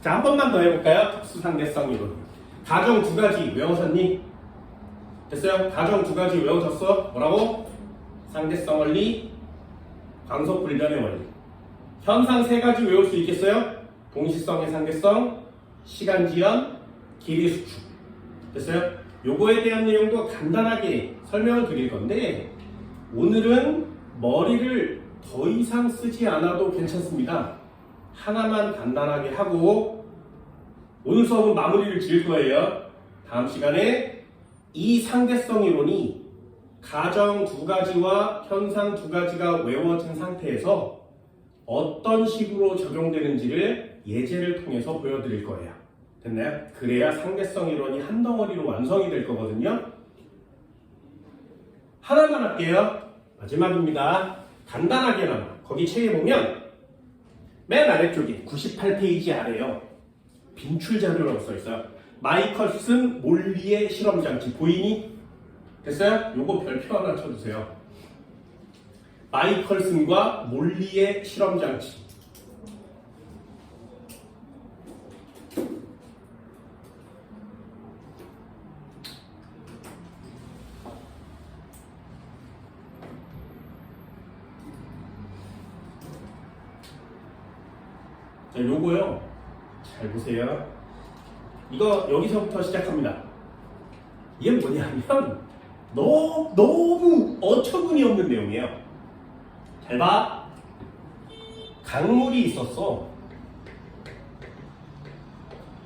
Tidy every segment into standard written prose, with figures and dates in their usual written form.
자, 한 번만 더 해볼까요? 특수상대성 이론. 가정 두 가지 외우셨니? 됐어요? 가정 두 가지 외우셨어? 뭐라고? 상대성 원리, 광속 불변의 원리. 현상 세 가지 외울 수 있겠어요? 동시성의 상대성, 시간 지연, 길이 수축. 됐어요? 요거에 대한 내용도 간단하게 설명을 드릴 건데 오늘은 머리를 더 이상 쓰지 않아도 괜찮습니다. 하나만 간단하게 하고 오늘 수업은 마무리를 지을 거예요. 다음 시간에 이 상대성 이론이 가정 두 가지와 현상 두 가지가 외워진 상태에서 어떤 식으로 적용되는지를 예제를 통해서 보여드릴 거예요. 됐나요? 그래야 상대성 이론이 한 덩어리로 완성이 될 거거든요. 하나만 할게요. 마지막입니다. 간단하게나마 거기 책에 보면 맨 아래쪽에 98페이지 아래요. 빈출 자료라고 써있어요. 마이컬슨 몰리의 실험장치 보이니? 됐어요? 요거 별표 하나 쳐주세요. 마이컬슨과 몰리의 실험장치. 자, 요거요. 잘 보세요. 이거 여기서부터 시작합니다. 이게 뭐냐면 너무 어처구니 없는 내용이에요. 잘 봐. 강물이 있었어.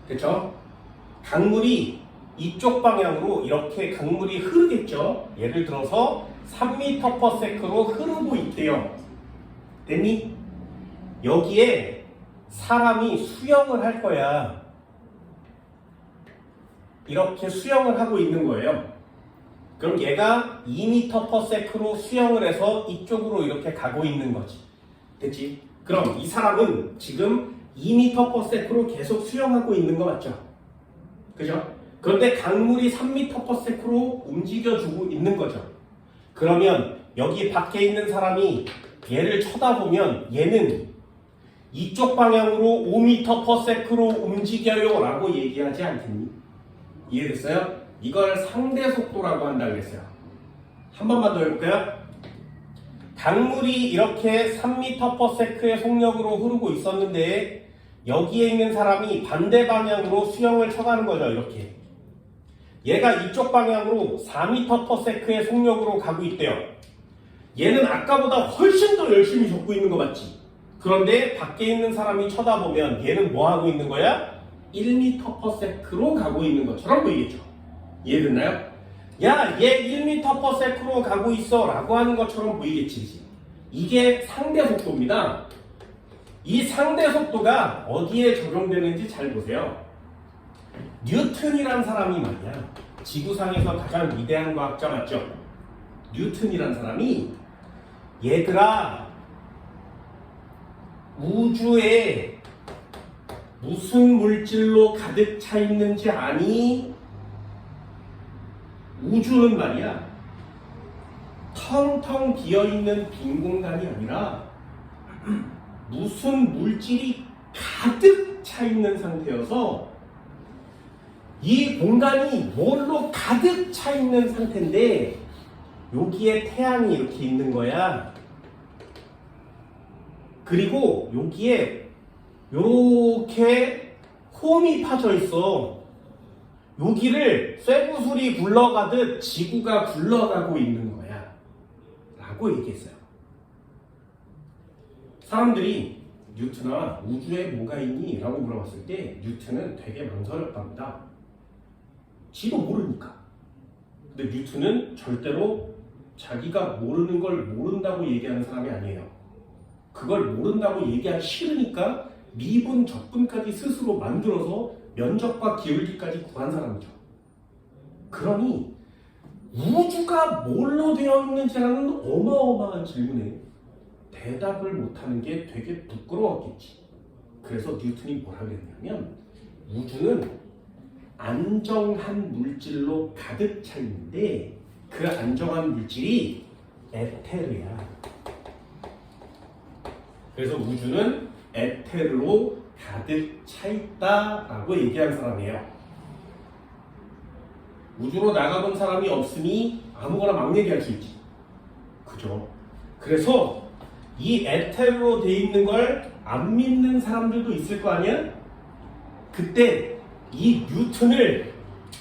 그쵸? 강물이 이쪽 방향으로 이렇게 강물이 흐르겠죠. 예를 들어서 3m/s로 흐르고 있대요. 됐니? 여기에 사람이 수영을 할 거야. 이렇게 수영을 하고 있는 거예요. 그럼 얘가 2m/s로 수영을 해서 이쪽으로 이렇게 가고 있는 거지. 됐지? 그럼 이 사람은 지금 2m/s로 계속 수영하고 있는 거 맞죠? 그죠? 그런데 강물이 3m/s로 움직여주고 있는 거죠. 그러면 여기 밖에 있는 사람이 얘를 쳐다보면 얘는 이쪽 방향으로 5m/s로 움직여요 라고 얘기하지 않겠니? 이해됐어요? 이걸 상대 속도라고 한다 그랬어요. 한 번만 더 해볼까요? 강물이 이렇게 3m/s의 속력으로 흐르고 있었는데 여기에 있는 사람이 반대 방향으로 수영을 쳐가는 거죠. 이렇게 얘가 이쪽 방향으로 4m/s의 속력으로 가고 있대요. 얘는 아까보다 훨씬 더 열심히 젓고 있는 거 맞지? 그런데 밖에 있는 사람이 쳐다보면 얘는 뭐 하고 있는 거야? 1m/s로 가고 있는 것처럼 보이겠죠. 이해됐나요? 야, 얘 1m/s로 가고 있어 라고 하는 것처럼 보이겠지. 이게 상대 속도입니다. 이 상대 속도가 어디에 적용되는지 잘 보세요. 뉴턴이란 사람이 말이야. 지구상에서 가장 위대한 과학자 맞죠? 뉴턴이란 사람이 얘들아 우주에 무슨 물질로 가득 차 있는지 아니? 우주는 말이야 텅텅 비어있는 빈 공간이 아니라 무슨 물질이 가득 차 있는 상태여서 이 공간이 뭘로 가득 차 있는 상태인데 여기에 태양이 이렇게 있는 거야. 그리고 여기에 이렇게 홈이 파져 있어. 여기를 쇠구슬이 굴러가듯 지구가 굴러가고 있는 거야 라고 얘기했어요. 사람들이 뉴턴아 우주에 뭐가 있니? 라고 물어봤을 때 뉴턴은 되게 망설였답니다. 지도 모르니까. 근데 뉴턴은 절대로 자기가 모르는 걸 모른다고 얘기하는 사람이 아니에요. 그걸 모른다고 얘기하기 싫으니까 미분, 적분까지 스스로 만들어서 면적과 기울기까지 구한 사람이죠. 그러니 우주가 뭘로 되어 있는지라는 어마어마한 질문에 대답을 못하는 게 되게 부끄러웠겠지. 그래서 뉴턴이 뭐라 그랬냐면 우주는 안정한 물질로 가득 차 있는데 그 안정한 물질이 에테르야. 그래서 우주는 에테르로 가득 차 있다라고 얘기한 사람이에요. 우주로 나가본 사람이 없으니 아무거나 막 얘기할 수 있지. 그죠? 그래서 이 에테르로 돼 있는 걸 안 믿는 사람들도 있을 거 아니야? 그때 이 뉴턴을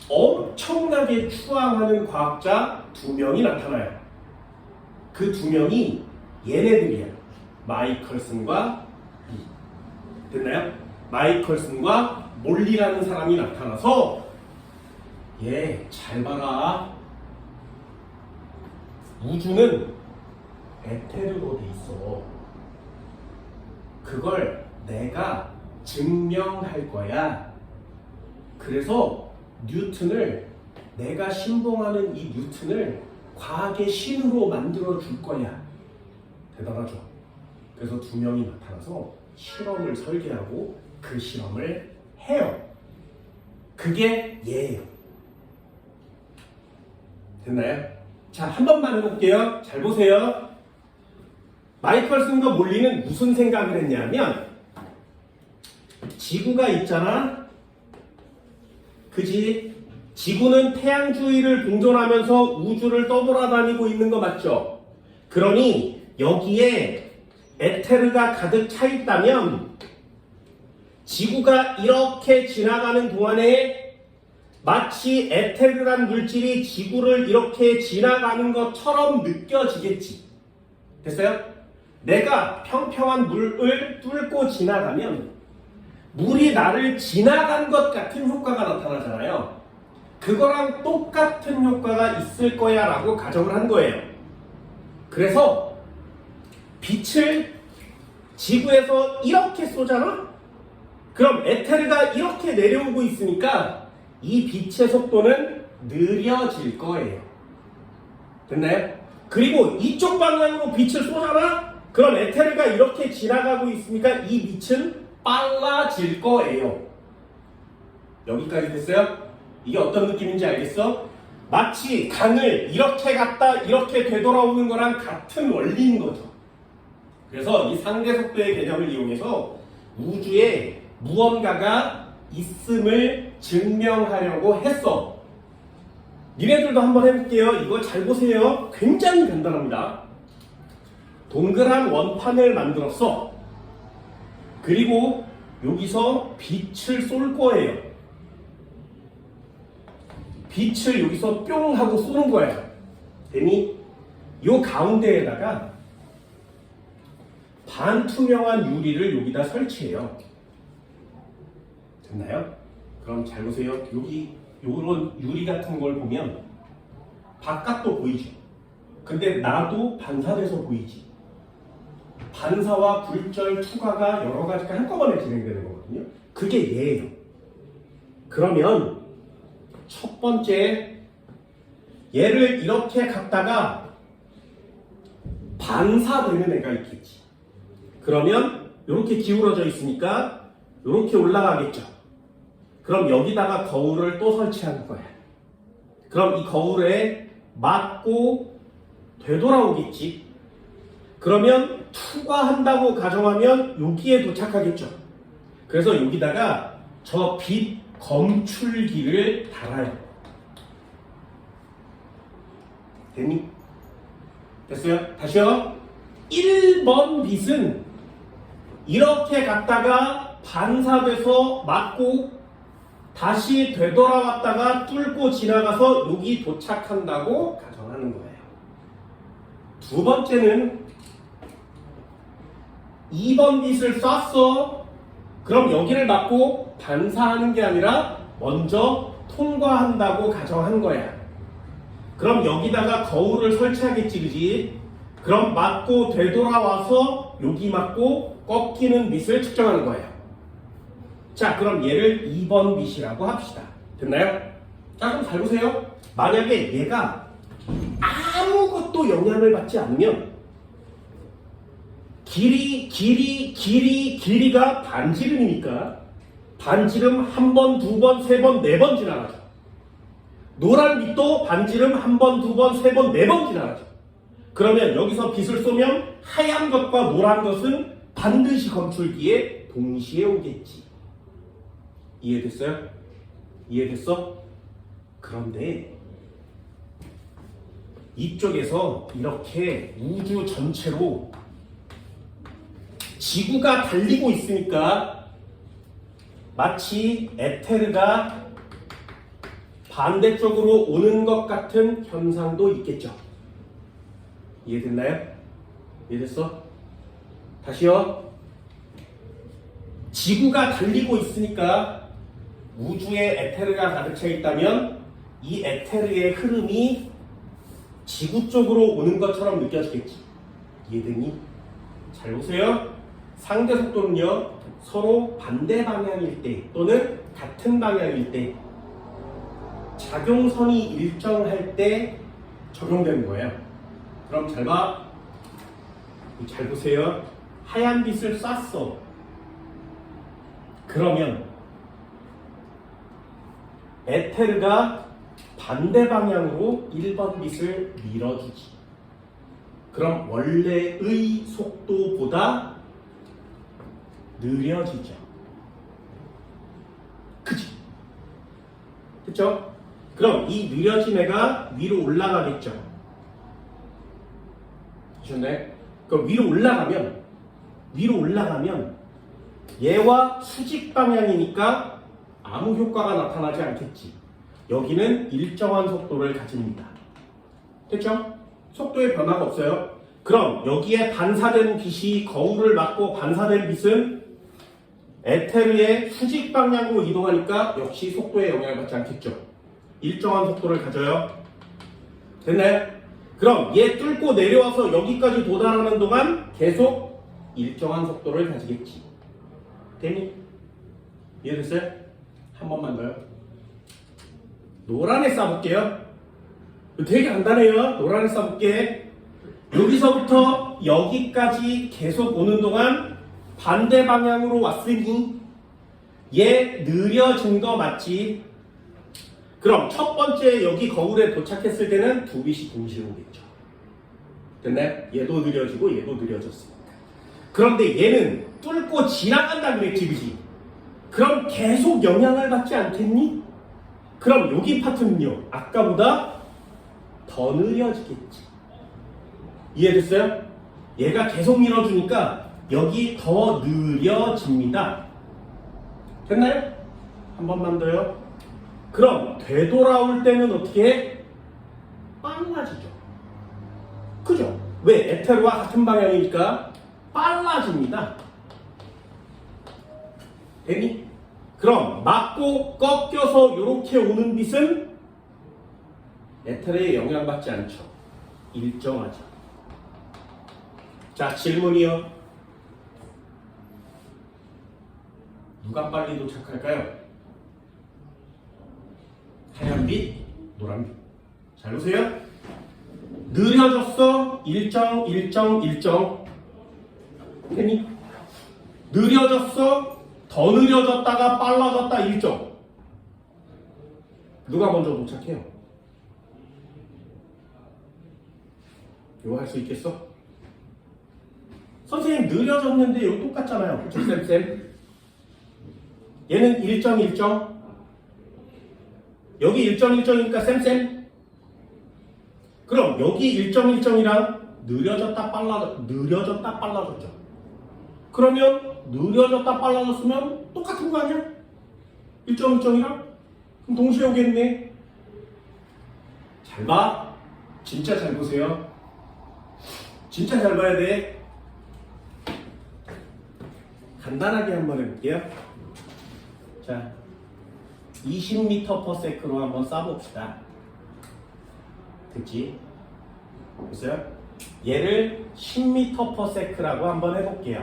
엄청나게 추앙하는 과학자 2명이 나타나요. 그 2명이 얘네들이야. 마이컬슨과 됐나요? 마이컬슨과 몰리라는 사람이 나타나서 얘 잘 봐라. 우주는 에테르로 돼 있어. 그걸 내가 증명할 거야. 그래서 뉴턴을 내가 신봉하는 이 뉴턴을 과학의 신으로 만들어 줄 거야. 대단하죠? 그래서 2명이 나타나서 실험을 설계하고 그 실험을 해요. 그게 얘예요. 됐나요? 자, 한 번만 해볼게요. 잘 보세요. 마이컬슨과 몰리는 무슨 생각을 했냐면 지구가 있잖아. 그지? 지구는 태양 주위를 공전하면서 우주를 떠돌아다니고 있는 거 맞죠? 그러니 여기에 에테르가 가득 차 있다면 지구가 이렇게 지나가는 동안에 마치 에테르란 물질이 지구를 이렇게 지나가는 것처럼 느껴지겠지. 됐어요? 내가 평평한 물을 뚫고 지나가면 물이 나를 지나간 것 같은 효과가 나타나잖아요. 그거랑 똑같은 효과가 있을 거야 라고 가정을 한 거예요. 그래서 빛을 지구에서 이렇게 쏘잖아? 그럼 에테르가 이렇게 내려오고 있으니까 이 빛의 속도는 느려질 거예요. 됐나요? 그리고 이쪽 방향으로 빛을 쏘잖아? 그럼 에테르가 이렇게 지나가고 있으니까 이 빛은 빨라질 거예요. 여기까지 됐어요? 이게 어떤 느낌인지 알겠어? 마치 강을 이렇게 갔다 이렇게 되돌아오는 거랑 같은 원리인 거죠. 그래서 이 상대속도의 개념을 이용해서 우주에 무언가가 있음을 증명하려고 했어. 니네들도 한번 해볼게요. 이거 잘 보세요. 굉장히 간단합니다. 동그란 원판을 만들었어. 그리고 여기서 빛을 쏠 거예요. 빛을 여기서 뿅 하고 쏘는 거예요. 되니 요 가운데에다가 반투명한 유리를 여기다 설치해요. 됐나요? 그럼 잘 보세요. 여기 요런 유리 같은 걸 보면 바깥도 보이죠. 근데 나도 반사돼서 보이지. 반사와 굴절, 투과가 여러 가지가 한꺼번에 진행되는 거거든요. 그게 얘예요. 그러면 첫 번째 얘를 이렇게 갖다가 반사되는 애가 있겠지. 그러면 이렇게 기울어져 있으니까 이렇게 올라가겠죠. 그럼 여기다가 거울을 또 설치하는 거야. 그럼 이 거울에 맞고 되돌아오겠지. 그러면 투과한다고 가정하면 여기에 도착하겠죠. 그래서 여기다가 저 빛 검출기를 달아요. 됐니? 됐어요? 다시요. 1번 빛은 이렇게 갔다가 반사돼서 맞고 다시 되돌아왔다가 뚫고 지나가서 여기 도착한다고 가정하는 거예요. 두 번째는 2번 빛을 쐈어. 그럼 여기를 맞고 반사하는 게 아니라 먼저 통과한다고 가정한 거야. 그럼 여기다가 거울을 설치하겠지, 그지? 그럼 맞고 되돌아와서 여기 맞고 꺾이는 빛을 측정하는 거예요. 자, 그럼 얘를 2번 빛이라고 합시다. 됐나요? 자, 그럼 잘 보세요. 만약에 얘가 아무것도 영향을 받지 않으면 길이가 반지름이니까 반지름 한 번, 두 번, 세 번, 네 번 지나가죠. 노란 빛도 반지름 한 번, 두 번, 세 번, 네 번 지나가죠. 그러면 여기서 빛을 쏘면 하얀 것과 노란 것은 반드시 검출기에 동시에 오겠지. 이해됐어요? 이해됐어? 그런데 이쪽에서 이렇게 우주 전체로 지구가 달리고 있으니까 마치 에테르가 반대쪽으로 오는 것 같은 현상도 있겠죠. 이해됐나요? 이해됐어? 다시요. 지구가 달리고 있으니까 우주에 에테르가 가득 차 있다면 이 에테르의 흐름이 지구 쪽으로 오는 것처럼 느껴지겠지. 이해되니? 잘 보세요. 상대 속도는요, 서로 반대 방향일 때 또는 같은 방향일 때 작용선이 일정할 때 적용되는 거예요. 그럼 잘 봐. 잘 보세요. 하얀 빛을 쐈어. 그러면 에테르가 반대 방향으로 1번 빛을 밀어주지. 그럼 원래의 속도보다 느려지죠. 그치? 그쵸? 그럼 이 느려진 애가 위로 올라가겠죠. 보셨나요? 그럼 위로 올라가면 얘와 수직 방향이니까 아무 효과가 나타나지 않겠지. 여기는 일정한 속도를 가집니다. 됐죠? 속도에 변화가 없어요. 그럼 여기에 반사된 빛이 거울을 맞고 반사된 빛은 에테르의 수직 방향으로 이동하니까 역시 속도에 영향을 받지 않겠죠. 일정한 속도를 가져요. 됐나요? 그럼 얘 뚫고 내려와서 여기까지 도달하는 동안 계속 일정한 속도를 가지겠지. 됐니? 이해됐어요? 한 번만 더요. 노란에 쏴볼게요. 되게 간단해요. 노란에 쏴볼게. 여기서부터 여기까지 계속 오는 동안 반대 방향으로 왔으니 얘 느려진 거 맞지? 그럼 첫 번째 여기 거울에 도착했을 때는 두 빛이 동시에 오겠죠. 됐나요? 얘도 느려지고 얘도 느려졌으니까. 그런데 얘는 뚫고 지나간다 그랬지, 그지? 그럼 계속 영향을 받지 않겠니? 그럼 여기 파트는요, 아까보다 더 느려지겠지. 이해됐어요? 얘가 계속 밀어주니까 여기 더 느려집니다. 됐나요? 한 번만 더요. 그럼 되돌아올 때는 어떻게 해? 빨라지죠. 그죠? 왜? 에테르와 같은 방향이니까 빨라집니다. 되니? 그럼 맞고 꺾여서 이렇게 오는 빛은 에테르에 영향받지 않죠. 일정하죠. 자, 질문이요. 누가 빨리 도착할까요? 하얀 빛, 노란 빛. 잘 보세요. 느려졌어. 일정. 됐니? 느려졌어. 더 느려졌다가 빨라졌다. 일정. 누가 먼저 도착해요? 이거 할 수 있겠어? 선생님 느려졌는데 이거 똑같잖아요. 그쵸 쌤? 얘는 일정. 여기 일정이니까 쌤. 그럼 여기 일정이랑 느려졌다 빨라졌죠. 그러면 느려졌다 빨라졌으면 똑같은 거 아니야? 일정이랑? 그럼 동시에 오겠네. 잘 봐. 진짜 잘 보세요. 진짜 잘 봐야 돼. 간단하게 한번 해볼게요. 자, 20m/s로 한번 쏴봅시다. 됐지? 보세요. 얘를 10m/s라고 한번 해볼게요.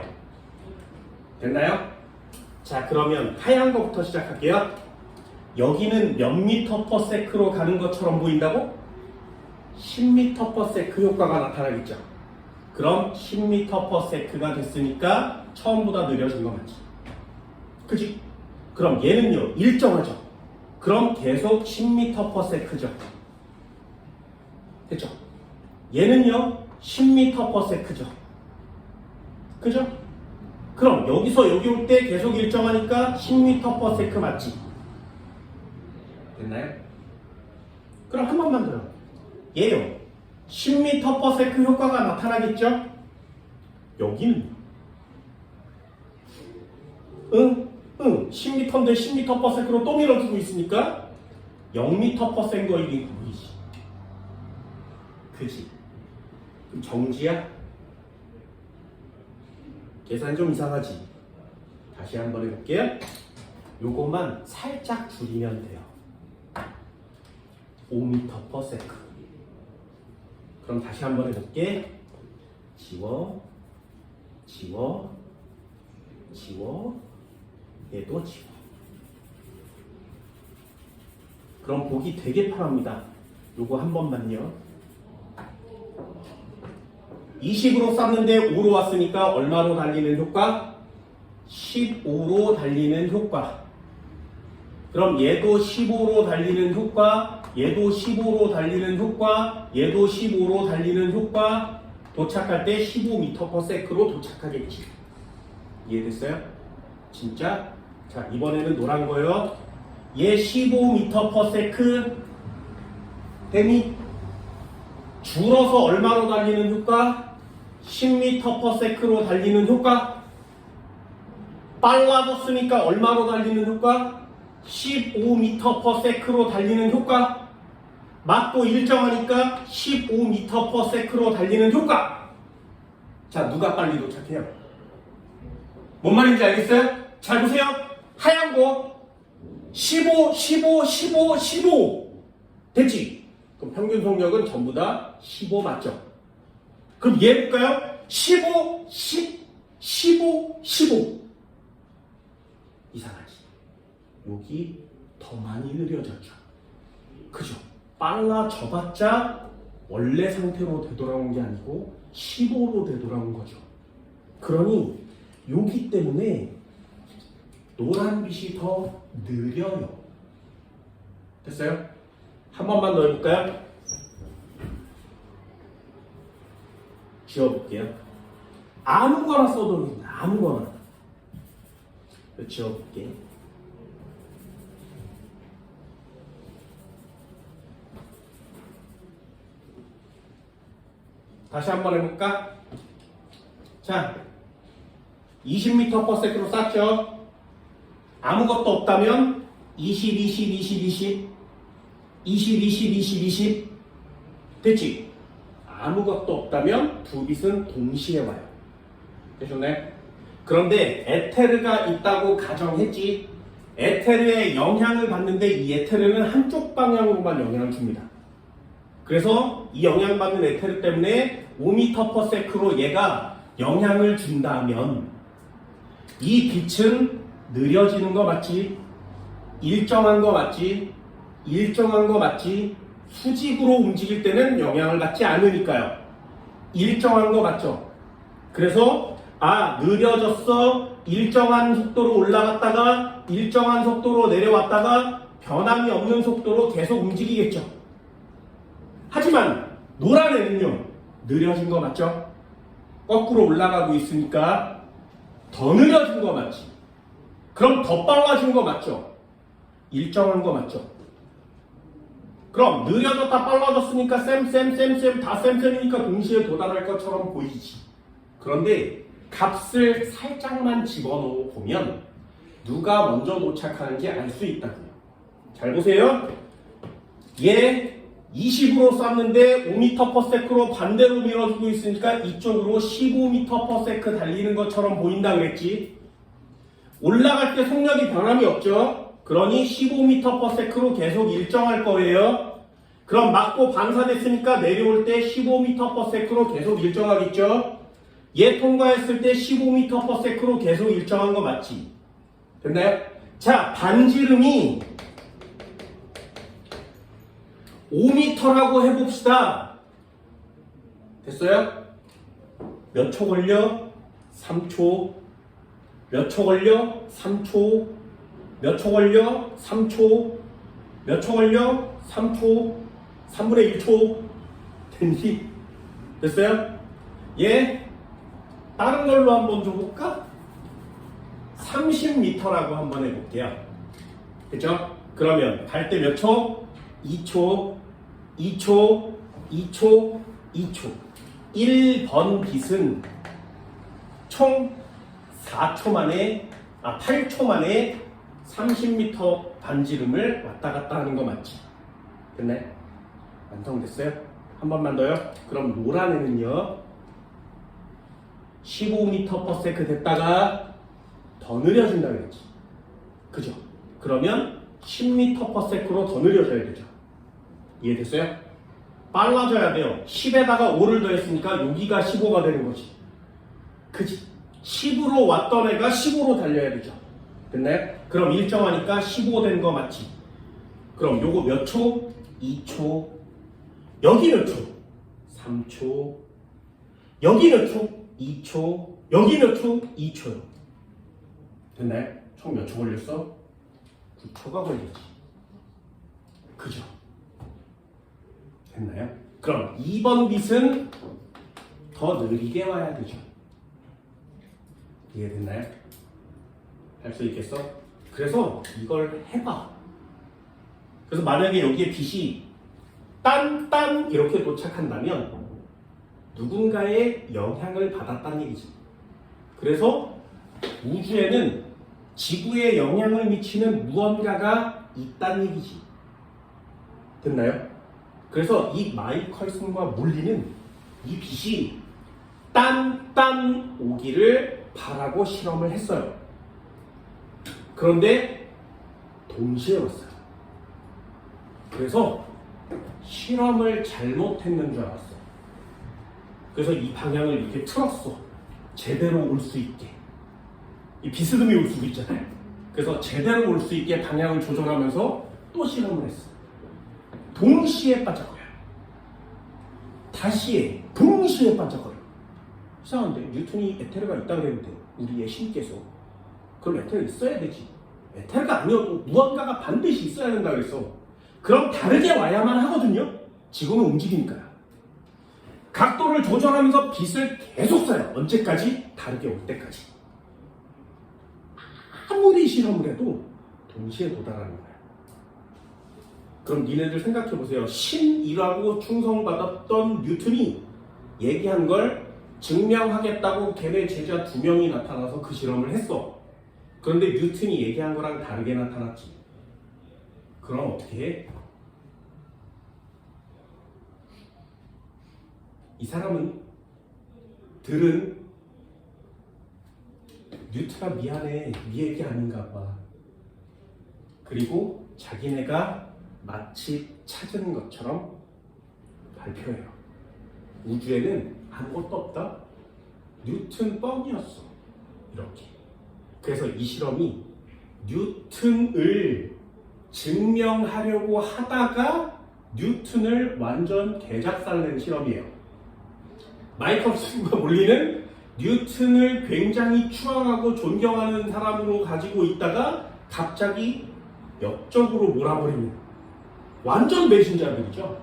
됐나요? 자, 그러면 하얀 거부터 시작할게요. 여기는 몇 m/s로 가는 것처럼 보인다고? 10m/s 효과가 나타나겠죠. 그럼 10m/s가 됐으니까 처음보다 느려진 거 맞지? 그치? 그럼 얘는요, 일정하죠. 그럼 계속 10m/s죠. 됐죠? 얘는요, 10m/s죠. 그죠? 그럼 여기서 여기 올 때 계속 일정하니까 10m/s 맞지? 됐나요? 그럼 한 번만 더요. 얘요. 10m/s 효과가 나타나겠죠? 여기는 응 10m인데 10m/s로 또 밀어주고 있으니까 0m/s인 거 이게 보이지? 그지? 그럼 정지야? 계산 좀 이상하지? 다시 한번 해볼게요. 요것만 살짝 줄이면 돼요. 5m/s. 그럼 다시 한번 해볼게. 지워, 지워, 지워, 얘도 지워. 그럼 보기 되게 편합니다. 요거 한 번만요. 20으로 쌌는데 5로 왔으니까 얼마로 달리는 효과? 15로 달리는 효과. 그럼 얘도 15로 달리는 효과, 얘도 15로 달리는 효과, 얘도 15로 달리는 효과. 도착할 때 15m/s로 도착하겠지. 이해됐어요? 진짜? 자, 이번에는 노란 거요. 얘 15m/s 데미 줄어서 얼마로 달리는 효과? 10m/s로 달리는 효과. 빨라졌으니까 얼마로 달리는 효과? 15m/s로 달리는 효과. 맞고 일정하니까 15m/s로 달리는 효과. 자, 누가 빨리 도착해요? 뭔 말인지 알겠어요? 잘 보세요. 하얀 거 15, 15, 15, 15 됐지? 그럼 평균 속력은 전부 다 15 맞죠? 그럼 얘 볼까요? 15, 10, 15, 15 이상하지? 여기 더 많이 느려졌죠? 그죠? 빨라져봤자 원래 상태로 되돌아온 게 아니고 15로 되돌아온 거죠. 그러니 여기 때문에 노란빛이 더 느려요. 됐어요? 한 번만 더 해볼까요? 지워볼게요. 아무거나 써도 됩니다. 아무거나. 지워볼게. 다시 한번 해볼까? 자, 20m/s로 쌌죠? 아무것도 없다면 20, 20, 20, 20 20, 20, 20, 20 됐지? 아무것도 없다면 두 빛은 동시에 와요. 되셨네? 그런데 에테르가 있다고 가정했지. 에테르의 영향을 받는데 이 에테르는 한쪽 방향으로만 영향을 줍니다. 그래서 이 영향받는 에테르 때문에 5m/s로 얘가 영향을 준다면 이 빛은 느려지는 거 맞지? 일정한 거 맞지? 일정한 거 맞지? 수직으로 움직일 때는 영향을 받지 않으니까요. 일정한 거 맞죠? 그래서 느려졌어. 일정한 속도로 올라갔다가 일정한 속도로 내려왔다가 변함이 없는 속도로 계속 움직이겠죠. 하지만 노란 애는요, 느려진 거 맞죠? 거꾸로 올라가고 있으니까 더 느려진 거 맞지? 그럼 더 빨라진 거 맞죠? 일정한 거 맞죠? 그럼 느려졌다 빨라졌으니까 쌤 다 쌤이니까 동시에 도달할 것처럼 보이지. 그런데 값을 살짝만 집어넣어 보면 누가 먼저 도착하는지 알 수 있다고요. 잘 보세요. 얘 20으로 쐈는데 5m/s로 반대로 밀어주고 있으니까 이쪽으로 15m/s 달리는 것처럼 보인다 그랬지. 올라갈 때 속력이 변함이 없죠. 그러니 15m/s로 계속 일정할 거예요. 그럼 맞고 반사됐으니까 내려올 때 15m/s로 계속 일정하겠죠. 얘 통과했을 때 15m/s로 계속 일정한 거 맞지? 됐나요? 자, 반지름이 5m라고 해봅시다. 됐어요? 몇 초 걸려? 3초. 몇 초 걸려? 3초. 몇 초 걸려? 3초. 몇 초 걸려? 3초. 3분의 1초. 됐니? 됐어요? 다른 걸로 한번 줘볼까? 30m라고 한번 해볼게요. 그죠? 그러면 갈 때 몇 초? 2초, 2초, 2초, 2초. 1번 빛은 총 4초 만에, 8초 만에 30m 반지름을 왔다 갔다 하는 거 맞지? 됐나요? 완성됐어요? 한 번만 더요? 그럼 노란 애는요, 15m/s 됐다가 더 느려진다 그랬지. 그죠? 그러면 10m/s로 더 느려져야 되죠. 이해됐어요? 빨라져야 돼요. 10에다가 5를 더했으니까 여기가 15가 되는 거지. 그지? 10으로 왔던 애가 15로 달려야 되죠. 됐나요? 그럼 일정하니까 15 된 거 맞지? 그럼 요거 몇 초? 2초. 여기 몇 초? 3초. 여기 몇 초? 2초. 여기 몇 초? 2초요. 됐나요? 총 몇 초 걸렸어? 9초가 걸리지. 그죠? 됐나요? 그럼 2번 빛은 더 느리게 와야 되죠. 이해됐나요? 할 수 있겠어? 그래서 이걸 해봐. 그래서 만약에 여기에 빛이 딴 이렇게 도착한다면 누군가의 영향을 받았다는 얘기지. 그래서 우주에는 지구에 영향을 미치는 무언가가 있다는 얘기지. 됐나요? 그래서 이 마이컬슨과 몰리는 이 빛이 딴 오기를 바라고 실험을 했어요. 그런데 동시에 왔어요. 그래서 실험을 잘못했는 줄 알았어. 그래서 이 방향을 이렇게 틀었어. 제대로 올 수 있게. 이 비스듬히 올 수도 있잖아요. 그래서 제대로 올 수 있게 방향을 조절하면서 또 실험을 했어. 동시에 반짝거려. 다시 해. 동시에 반짝거려. 이상한데? 뉴턴이 에테르가 있다 그랬는데 우리의 신께서 그럼 에테르 있어야 되지. 에테르가 아니어도 무언가가 반드시 있어야 된다 그랬어. 그럼 다르게 와야만 하거든요. 지구는 움직이니까요. 각도를 조절하면서 빛을 계속 쏴요. 언제까지? 다르게 올 때까지. 아무리 실험을 해도 동시에 도달하는 거야. 그럼 니네들 생각해보세요. 신이라고 충성받았던 뉴턴이 얘기한 걸 증명하겠다고 걔네 제자 2명이 나타나서 그 실험을 했어. 그런데 뉴턴이 얘기한 거랑 다르게 나타났지. 그럼 어떻게 해? 이 사람은 들은 뉴턴아 미안해, 네 얘기 아닌가 봐. 그리고 자기네가 마치 찾은 것처럼 발표해요. 우주에는 아무것도 없다. 뉴턴 뻥이었어. 이렇게. 그래서 이 실험이 뉴턴을 증명하려고 하다가 뉴턴을 완전 개작살낸 실험이에요. 마이컬슨과 몰리는 뉴턴을 굉장히 추앙하고 존경하는 사람으로 가지고 있다가 갑자기 역적으로 몰아버리는 완전 배신자들이죠.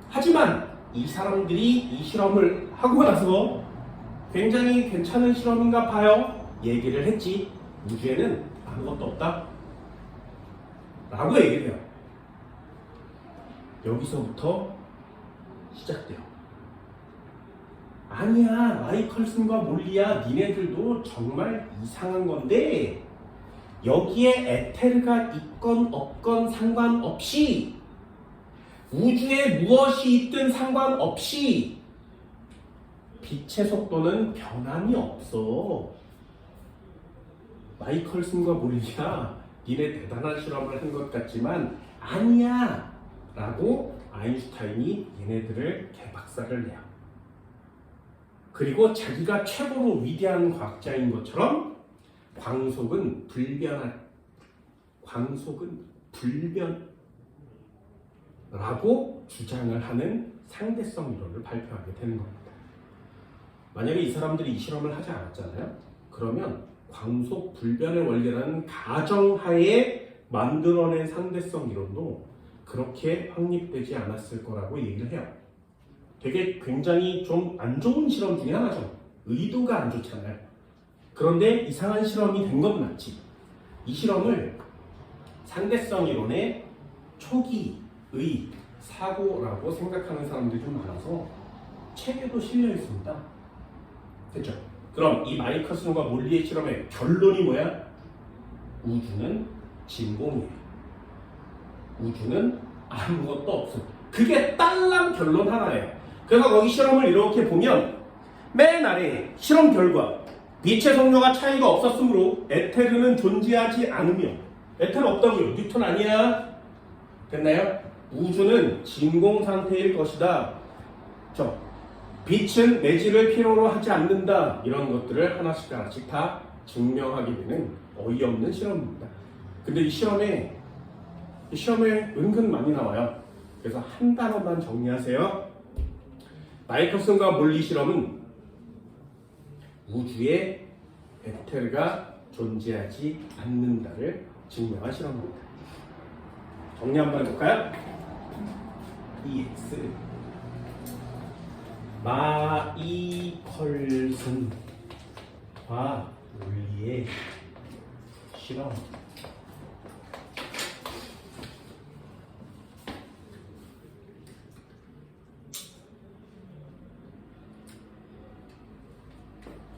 하지만 이 사람들이 이 실험을 하고 나서 굉장히 괜찮은 실험인가 봐요. 얘기를 했지. 우주에는 아무것도 없다 라고 얘기를 해요. 여기서부터 시작돼요. 아니야, 마이컬슨과 몰리야, 니네들도 정말 이상한 건데 여기에 에테르가 있건 없건 상관없이, 우주에 무엇이 있든 상관없이 빛의 속도는 변함이 없어. 마이컬슨과 몰리야, 니네 대단한 실험을 한 것 같지만 아니야 라고 아인슈타인이 얘네들을 개박살을 내요. 그리고 자기가 최고로 위대한 과학자인 것처럼 광속은 불변라고 주장을 하는 상대성 이론을 발표하게 되는 겁니다. 만약에 이 사람들이 이 실험을 하지 않았잖아요. 그러면 광속 불변의 원리라는 가정하에 만들어낸 상대성 이론도 그렇게 확립되지 않았을 거라고 얘기를 해요. 되게 굉장히 좀 안 좋은 실험 중에 하나죠. 의도가 안 좋잖아요. 그런데 이상한 실험이 된 건 맞지. 이 실험을 상대성 이론의 초기의 사고라고 생각하는 사람들이 좀 많아서 책에도 실려 있습니다. 됐죠? 그럼 이 마이커슨과 몰리의 실험의 결론이 뭐야? 우주는 진공이에요. 우주는 아무것도 없어. 그게 딸랑 결론 하나예요. 그래서 거기 실험을 이렇게 보면 맨 아래 실험 결과 빛의 속도가 차이가 없었으므로 에테르는 존재하지 않으며 에테르 없다고요. 뉴턴 아니야. 됐나요? 우주는 진공 상태일 것이다. 빛은 매질을 필요로 하지 않는다. 이런 것들을 하나씩 다 증명하게 되는 어이없는 실험입니다. 근데 이 시험에 은근 많이 나와요. 그래서 한 단어만 정리하세요. 마이커슨과 몰리 실험은 우주에 에테르가 존재하지 않는다를 증명한 실험입니다. 정리 한번 해볼까요? EX 마이컬슨과 몰리의 실험.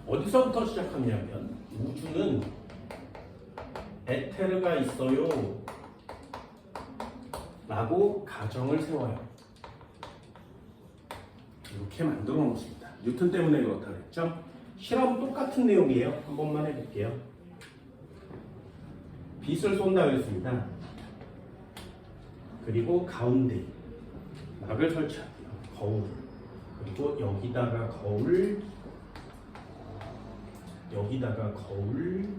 어디서부터 시작하냐면 우주는 에테르가 있어요 라고 가정을 세워요. 이렇게 만들어 놓습니다. 뉴턴 때문에 그렇다 그랬죠? 실험 똑같은 내용이에요. 한 번만 해볼게요. 빛을 쏜다 그랬습니다. 그리고 가운데 막을 설치할게요. 거울. 그리고 여기다가 거울, 여기다가 거울,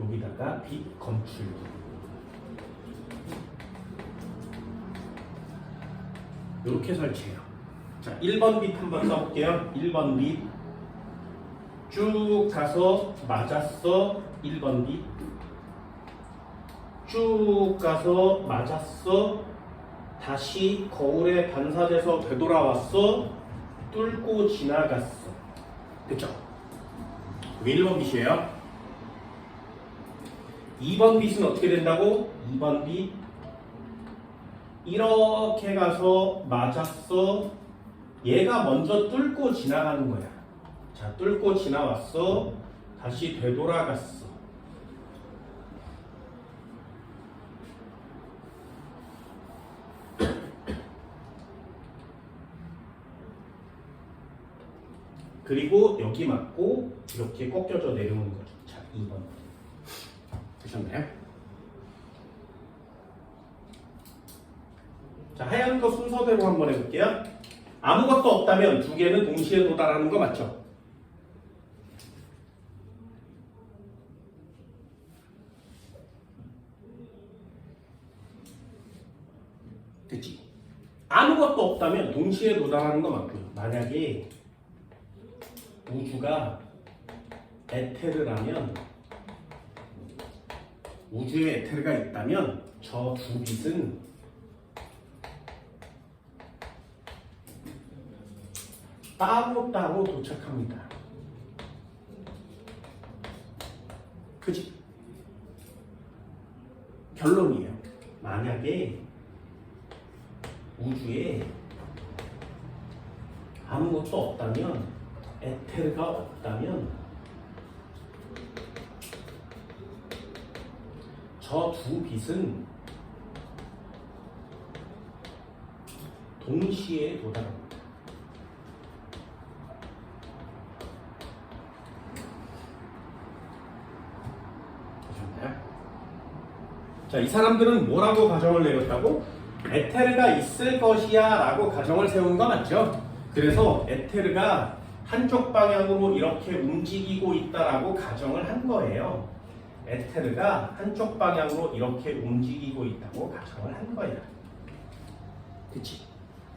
여기다가 빛 검출. 이렇게 설치해요. 자, 1번 빛 한번 써볼게요. 1번 빛 쭉 가서 맞았어. 1번 빛 쭉 가서 맞았어. 다시 거울에 반사돼서 되돌아왔어. 뚫고 지나갔어. 됐죠? 이게 1번 빛이에요. 2번 빛은 어떻게 된다고? 2번 빛 이렇게 가서 맞았어. 얘가 먼저 뚫고 지나가는 거야. 자, 뚫고 지나왔어. 다시 되돌아갔어. 그리고 여기 맞고 이렇게 꺾여져 내려오는 거죠. 자, 2번. 되셨나요? 자, 하얀 거 순서대로 한번 해볼게요. 아무것도 없다면 두 개는 동시에 도달하는 거 맞죠? 됐지? 아무것도 없다면 동시에 도달하는 거 맞고요. 만약에 우주가 에테르라면, 우주에 에테르가 있다면 저 두 빛은 따로따로 도착합니다. 그지? 결론이에요. 만약에 우주에 아무것도 없다면, 에테르가 없다면 저 두 빛은 동시에 도달합니다. 자, 이 사람들은 뭐라고 가정을 내렸다고? 에테르가 있을 것이야 라고 가정을 세운 거 맞죠? 그래서 에테르가 한쪽 방향으로 이렇게 움직이고 있다라고 가정을 한 거예요. 에테르가 한쪽 방향으로 이렇게 움직이고 있다고 가정을 한 거야. 그치?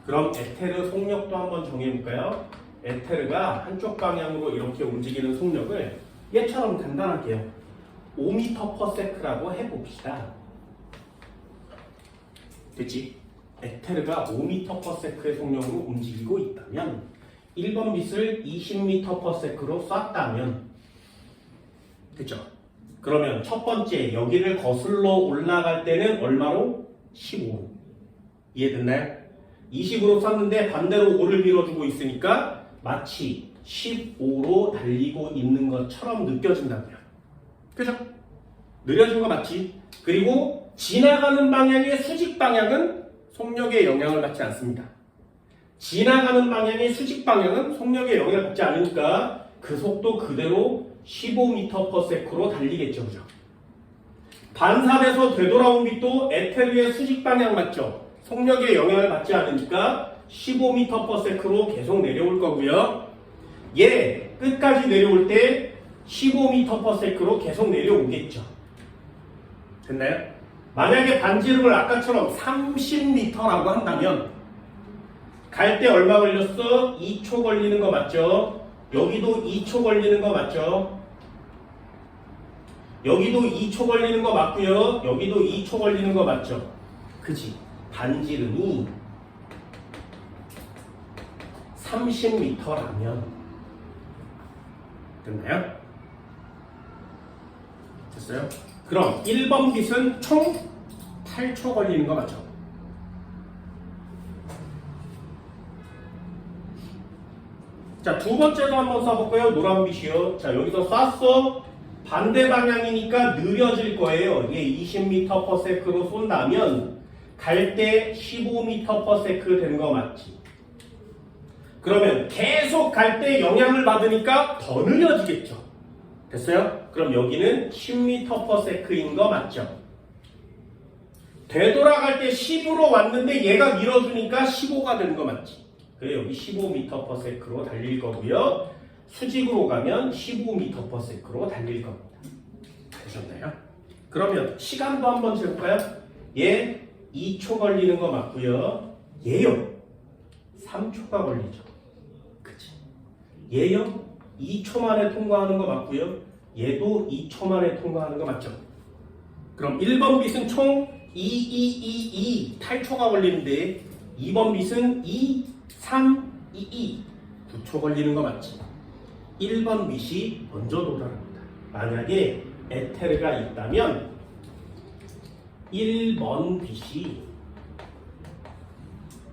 그럼 에테르 속력도 한번 정해볼까요? 에테르가 한쪽 방향으로 이렇게 움직이는 속력을 얘처럼 간단하게요. 5m/s라고 해봅시다. 됐지? 에테르가 5m/s의 속력으로 움직이고 있다면 1번 빛을 20m/s로 쐈다면 됐죠? 그러면 첫 번째 여기를 거슬러 올라갈 때는 얼마로? 15로. 이해됐나요? 20으로 쐈는데 반대로 5를 밀어주고 있으니까 마치 15로 달리고 있는 것처럼 느껴진다고요. 그죠? 느려진 거 맞지? 그리고 지나가는 방향의 수직 방향은 속력의 영향을 받지 않습니다. 지나가는 방향의 수직 방향은 속력의 영향을 받지 않으니까 그 속도 그대로 15m/s로 달리겠죠. 그죠? 반사돼서 되돌아온 빛도 에테르의 수직 방향 맞죠? 속력의 영향을 받지 않으니까 15m/s로 계속 내려올 거고요. 얘 끝까지 내려올 때 15m/s로 계속 내려오겠죠. 됐나요? 만약에 반지름을 아까처럼 30m라고 한다면 갈 때 얼마 걸렸어? 2초 걸리는 거 맞죠? 여기도 2초 걸리는 거 맞죠? 여기도 2초 걸리는 거 맞고요. 여기도 2초 걸리는 거 맞죠? 그치? 반지름이 30m라면 됐나요? 됐어요? 그럼 1번 빛은 총 8초 걸리는 거 맞죠? 자, 두 번째도 한번 써볼까요? 노란 빛이요. 자, 여기서 쐈어. 반대 방향이니까 느려질 거예요. 이게 20m/s로 쏜다면 갈 때 15m/s 되는 거 맞지? 그러면 계속 갈 때 영향을 받으니까 더 느려지겠죠. 됐어요? 그럼 여기는 10m/s인 거 맞죠? 되돌아갈 때 10으로 왔는데 얘가 밀어주니까 15가 되는 거 맞지? 그래 여기 15m/s로 달릴 거고요. 수직으로 가면 15m/s로 달릴 겁니다. 되셨나요? 그러면 시간도 한번 재볼까요? 얘 2초 걸리는 거 맞고요. 얘요 3초가 걸리죠. 그치? 얘요 2초 만에 통과하는 거 맞고요. 얘도 2초 만에 통과하는 거 맞죠? 그럼 1번 빛은 총 8초가 걸리는데 2번 빛은 9초 걸리는 거 맞지? 1번 빛이 먼저 도달합니다. 만약에 에테르가 있다면 1번 빛이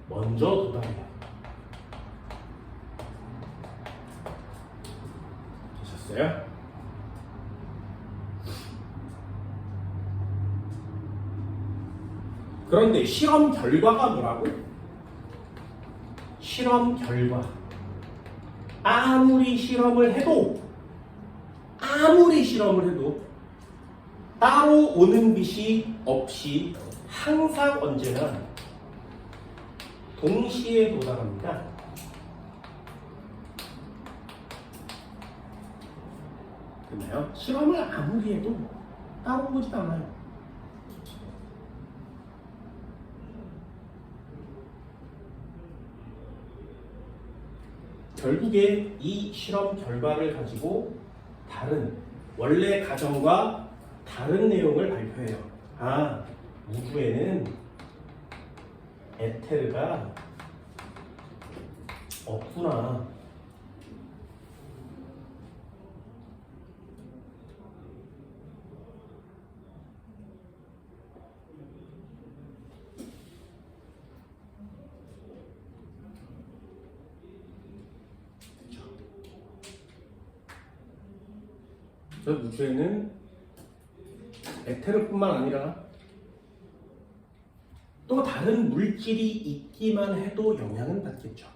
먼저 도달해요. 되셨어요? 그런데 실험 결과가 뭐라고? 실험 결과. 아무리 실험을 해도 따로 오는 빛이 없이 항상 언제나 동시에 도달합니다. 됐나요? 실험을 아무리 해도 따로 오지 않아요. 결국에 이 실험 결과를 가지고 다른 원래 가정과 다른 내용을 발표해요. 아, 우주에는 에테르가 없구나. 저 우주에는 에테르뿐만 아니라 또 다른 물질이 있기만 해도 영향은 받겠죠.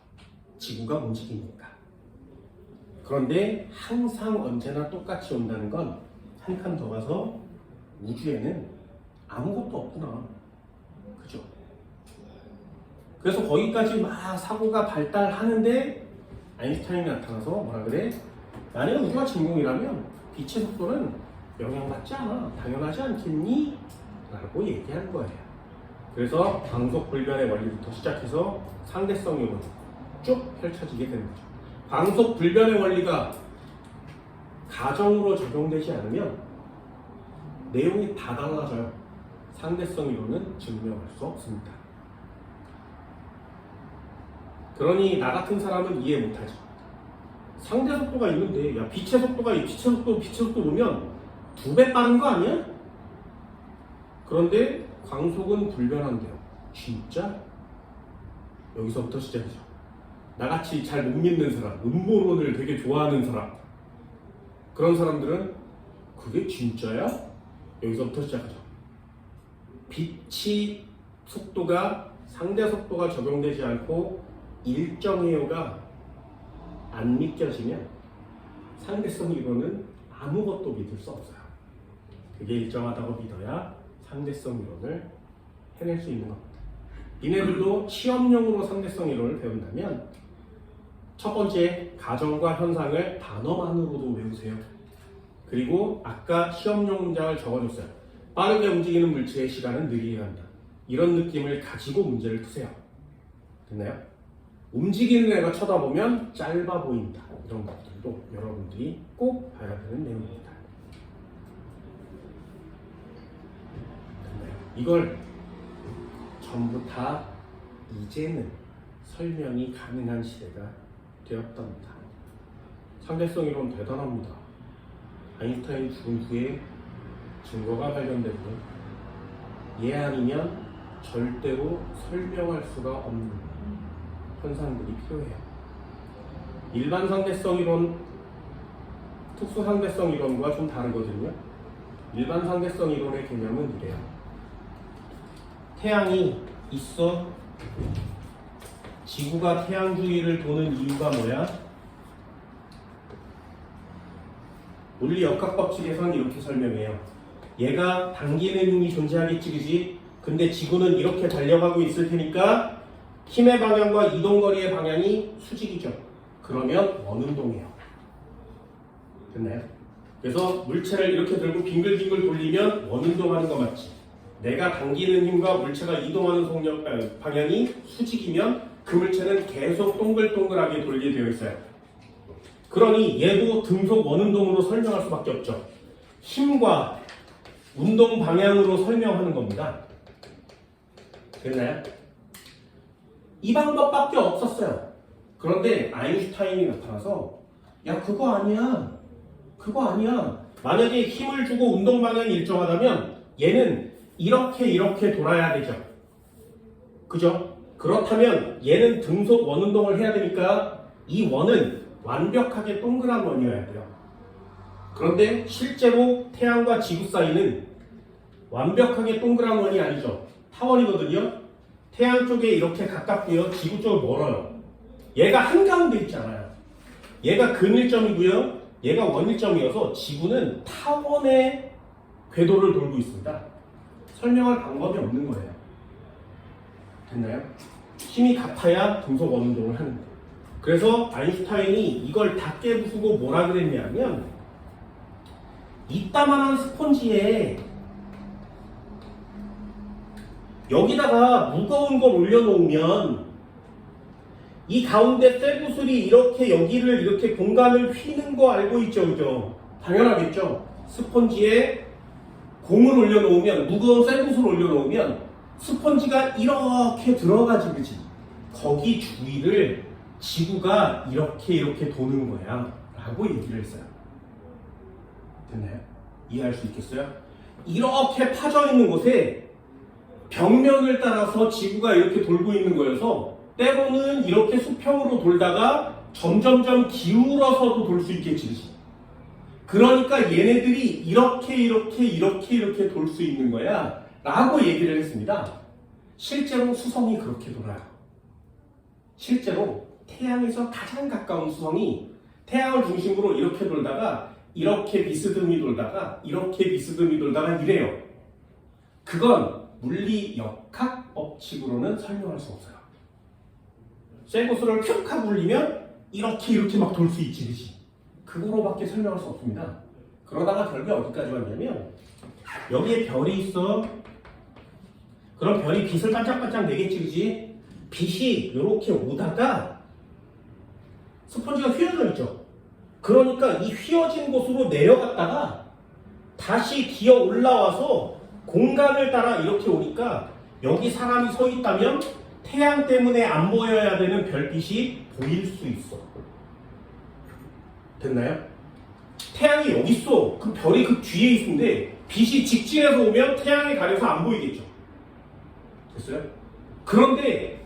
지구가 움직이니까. 그런데 항상 언제나 똑같이 온다는 건 한 칸 더 가서 우주에는 아무것도 없구나. 그죠? 그래서 거기까지 막 사고가 발달하는데 아인슈타인이 나타나서 뭐라 그래? 만약 우주가 진공이라면 빛의 속도는 영향받지 않아. 당연하지 않겠니? 라고 얘기한 거예요. 그래서 광속 불변의 원리부터 시작해서 상대성 이론 쭉 펼쳐지게 되는 거죠. 광속 불변의 원리가 가정으로 적용되지 않으면 내용이 다 달라져요. 상대성 이론은 증명할 수 없습니다. 그러니 나 같은 사람은 이해 못하지. 상대 속도가 있는데 야 빛의 속도 보면 2배 빠른 거 아니야? 그런데 광속은 불변한대요. 진짜? 여기서부터 시작이죠. 나같이 잘 못 믿는 사람, 음모론을 되게 좋아하는 사람, 그런 사람들은 그게 진짜야? 여기서부터 시작하죠. 빛이 속도가 상대 속도가 적용되지 않고 일정해요가 안 믿겨지면 상대성 이론은 아무것도 믿을 수 없어요. 그게 일정하다고 믿어야 상대성 이론을 해낼 수 있는 겁니다. 니네들도 시험용으로 상대성 이론을 배운다면 첫 번째 가정과 현상을 단어만으로도 외우세요. 그리고 아까 시험용 문장을 적어줬어요. 빠르게 움직이는 물체의 시간은 느리게 간다. 이런 느낌을 가지고 문제를 푸세요. 됐나요? 움직이는 애가 쳐다보면 짧아 보인다. 이런 것들도 여러분들이 꼭 봐야 되는 내용입니다. 됐나요? 이걸 전부 다 이제는 설명이 가능한 시대가 되었답니다. 상대성 이론 대단합니다. 아인슈타인이 죽은 후에 증거가 발견되고 얘 아니면 절대로 설명할 수가 없는 현상들이 필요해요. 일반 상대성 이론, 특수 상대성 이론과 좀 다르거든요. 일반 상대성 이론의 개념은 이래요. 태양이 있어. 지구가 태양 주위를 도는 이유가 뭐야? 물리 역학법칙에서는 이렇게 설명해요. 얘가 당기는 힘이 존재하겠지, 그지? 근데 지구는 이렇게 달려가고 있을 테니까 힘의 방향과 이동거리의 방향이 수직이죠. 그러면 원운동이에요. 됐나요? 그래서 물체를 이렇게 들고 빙글빙글 돌리면 원운동하는 거 맞지? 내가 당기는 힘과 물체가 이동하는 방향이 수직이면 그 물체는 계속 동글동글하게 돌게 되어 있어요. 그러니 얘도 등속 원운동으로 설명할 수밖에 없죠. 힘과 운동 방향으로 설명하는 겁니다. 됐나요? 이 방법밖에 없었어요. 그런데 아인슈타인이 나타나서 야 그거 아니야. 만약에 힘을 주고 운동 방향이 일정하다면 얘는 이렇게 돌아야 되죠. 그죠? 그렇다면 얘는 등속 원운동을 해야 되니까 이 원은 완벽하게 동그란 원이어야 돼요. 그런데 실제로 태양과 지구 사이는 완벽하게 동그란 원이 아니죠. 타원이거든요. 태양 쪽에 이렇게 가깝고요. 지구 쪽은 멀어요. 얘가 한가운데 있잖아요. 얘가 근일점이고요. 얘가 원일점이어서 지구는 타원의 궤도를 돌고 있습니다. 설명할 방법이 없는 거예요. 됐나요? 힘이 같아야 등속 원운동을 하는 거예요. 그래서 아인슈타인이 이걸 다 깨부수고 뭐라 그랬냐면 이따만한 스폰지에 여기다가 무거운 걸 올려놓으면 이 가운데 쇠구슬이 이렇게 여기를 이렇게 공간을 휘는 거 알고 있죠, 그죠? 당연하겠죠. 스폰지에 공을 올려놓으면 무거운 쇠구슬을 올려놓으면 스폰지가 이렇게 들어가지, 그지? 거기 주위를 지구가 이렇게 도는 거야 라고 얘기를 했어요. 됐나요? 이해할 수 있겠어요? 이렇게 파져 있는 곳에 벽면을 따라서 지구가 이렇게 돌고 있는 거여서 때로는 이렇게 수평으로 돌다가 점점점 기울어서도 돌 수 있겠지. 그러니까 얘네들이 이렇게 돌 수 있는 거야 라고 얘기를 했습니다. 실제로 수성이 그렇게 돌아요. 실제로 태양에서 가장 가까운 수성이 태양을 중심으로 이렇게 돌다가 이렇게 비스듬히 돌다가 이렇게 비스듬히 돌다가 이래요. 그건 물리 역학 법칙으로는 설명할 수 없어요. 쇠구슬을 푹 하고 올리면 이렇게 막 돌 수 있지, 그치? 그거로밖에 설명할 수 없습니다. 그러다가 결국에 어디까지 왔냐면 여기에 별이 있어. 그럼 별이 빛을 반짝반짝 내겠지, 그치? 빛이 이렇게 오다가 스펀지가 휘어져 있죠. 그러니까 이 휘어진 곳으로 내려갔다가 다시 기어 올라와서 공간을 따라 이렇게 오니까 여기 사람이 서 있다면 태양 때문에 안 보여야 되는 별빛이 보일 수 있어. 됐나요? 태양이 여기 있어. 그 별이 그 뒤에 있는데 빛이 직진해서 오면 태양에 가려서 안 보이겠죠. 됐어요? 그런데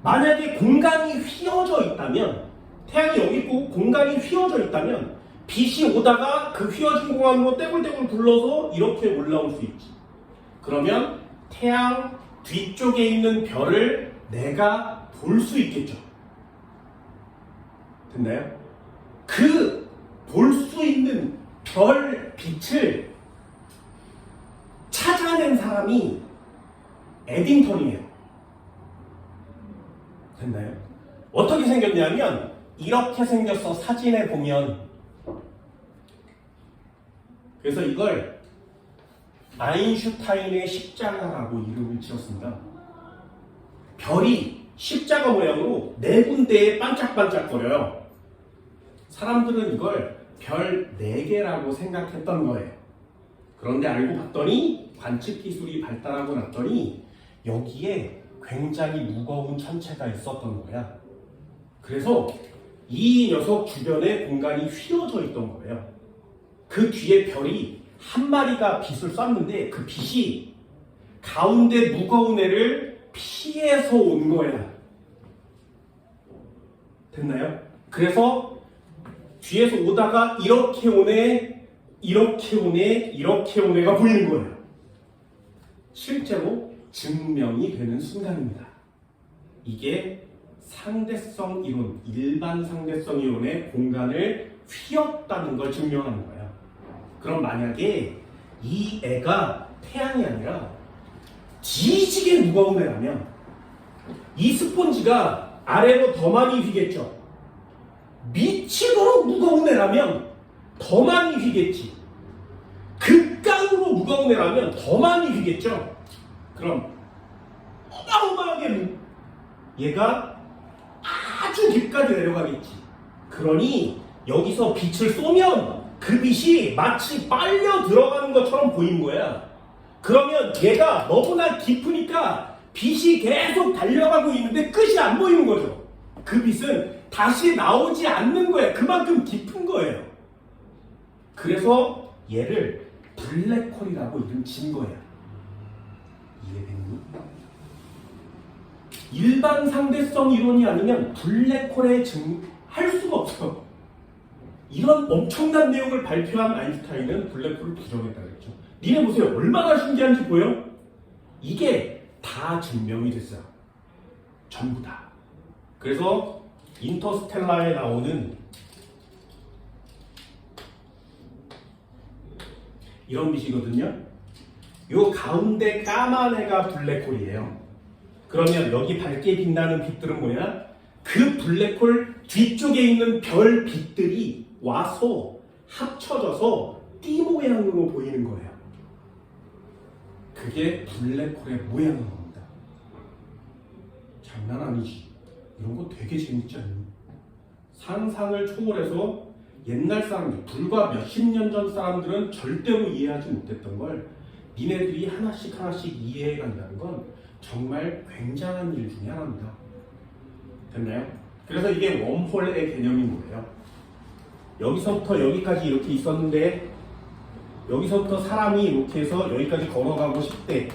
만약에 공간이 휘어져 있다면, 태양이 여기 있고 공간이 휘어져 있다면 빛이 오다가 그 휘어진 공간으로 떼굴떼굴 굴러서 이렇게 올라올 수 있지. 그러면 태양 뒤쪽에 있는 별을 내가 볼 수 있겠죠. 됐나요? 그 볼 수 있는 별 빛을 찾아낸 사람이 에딩턴이에요. 됐나요? 어떻게 생겼냐면 이렇게 생겼어. 사진에 보면. 그래서 이걸 아인슈타인의 십자가라고 이름을 지었습니다. 별이 십자가 모양으로 네 군데에 반짝반짝거려요. 사람들은 이걸 별 4개라고 생각했던 거예요. 그런데 알고 봤더니 관측 기술이 발달하고 났더니 여기에 굉장히 무거운 천체가 있었던 거야. 그래서 이 녀석 주변에 공간이 휘어져 있던 거예요. 그 뒤에 별이 한 마리가 빛을 쐈는데 그 빛이 가운데 무거운 애를 피해서 온 거야. 됐나요? 그래서 뒤에서 오다가 이렇게 오네, 이렇게 오네, 이렇게 오네가 보이는 거예요. 실제로 증명이 되는 순간입니다. 이게 상대성 이론, 일반 상대성 이론의 공간을 휘었다는 걸 증명하는 거예요. 그럼 만약에 이 애가 태양이 아니라 뒤지게 무거운 애라면 이 스폰지가 아래로 더 많이 휘겠죠. 미치도록 무거운 애라면 더 많이 휘겠지. 극강으로 무거운 애라면 더 많이 휘겠죠. 그럼 어마어마하게 얘가 아주 깊까지 내려가겠지. 그러니 여기서 빛을 쏘면 그 빛이 마치 빨려 들어가는 것처럼 보이는 거야. 그러면 얘가 너무나 깊으니까 빛이 계속 달려가고 있는데 끝이 안 보이는 거죠. 그 빛은 다시 나오지 않는 거예요. 그만큼 깊은 거예요. 그래서 얘를 블랙홀이라고 이름 지은 거예요. 이해됐니? 일반 상대성 이론이 아니면 블랙홀에 할 수가 없어. 이런 엄청난 내용을 발표한 아인슈타인은 블랙홀을 부정했다 그랬죠. 니네 보세요. 얼마나 신기한지 보여? 이게 다 증명이 됐어요. 전부 다. 그래서 인터스텔라에 나오는 이런 빛이거든요. 요 가운데 까만 애가 블랙홀이에요. 그러면 여기 밝게 빛나는 빛들은 뭐야? 그 블랙홀 뒤쪽에 있는 별 빛들이 와서 합쳐져서 띠 모양으로 보이는 거예요. 그게 블랙홀의 모양인 겁니다. 장난 아니지. 이런 거 되게 재밌지 않니? 상상을 초월해서 옛날 사람들, 불과 몇십 년 전 사람들은 절대로 이해하지 못했던 걸 니네들이 하나씩 하나씩 이해해 간다는 건 정말 굉장한 일 중에 하나입니다. 됐나요? 그래서 이게 웜홀의 개념인 거예요. 여기서부터 여기까지 이렇게 있었는데 여기서부터 사람이 이렇게 해서 여기까지 걸어가고 싶대.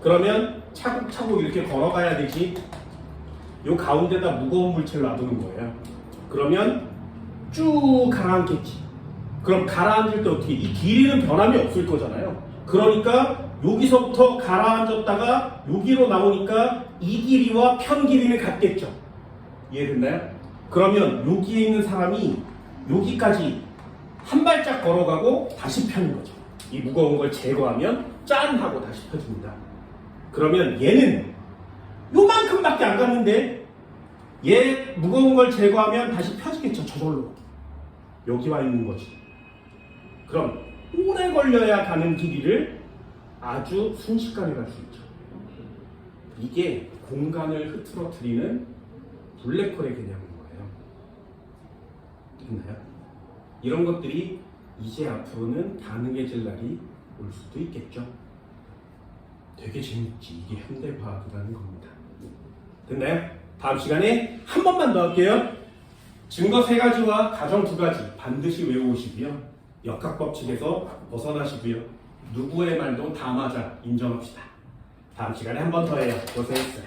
그러면 차곡차곡 이렇게 걸어가야 되지. 요 가운데다 무거운 물체를 놔두는 거예요. 그러면 쭉 가라앉겠지. 그럼 가라앉을 때 어떻게? 이 길이는 변함이 없을 거잖아요. 그러니까 여기서부터 가라앉았다가 여기로 나오니까 이 길이와 편 길이는 같겠죠. 이해됐나요? 그러면 여기에 있는 사람이 여기까지 한 발짝 걸어가고 다시 펴는 거죠. 이 무거운 걸 제거하면 짠 하고 다시 펴줍니다. 그러면 얘는 요만큼밖에 안 갔는데 얘 무거운 걸 제거하면 다시 펴지겠죠. 저절로. 여기 와 있는 거지. 그럼 오래 걸려야 가는 길이를 아주 순식간에 갈 수 있죠. 이게 공간을 흐트러뜨리는 블랙홀의 개념인 거예요. 됐나요? 이런 것들이 이제 앞으로는 가능해질 날이 올 수도 있겠죠. 되게 재밌지. 이게 현대과학이라는 겁니다. 됐나요? 다음 시간에 한 번만 더 할게요. 증거 3가지와 가정 2가지 반드시 외우시고요. 역학법칙에서 벗어나시고요. 누구의 말도 다 맞아 인정합시다. 다음 시간에 한 번 더 해요. 고생했어요.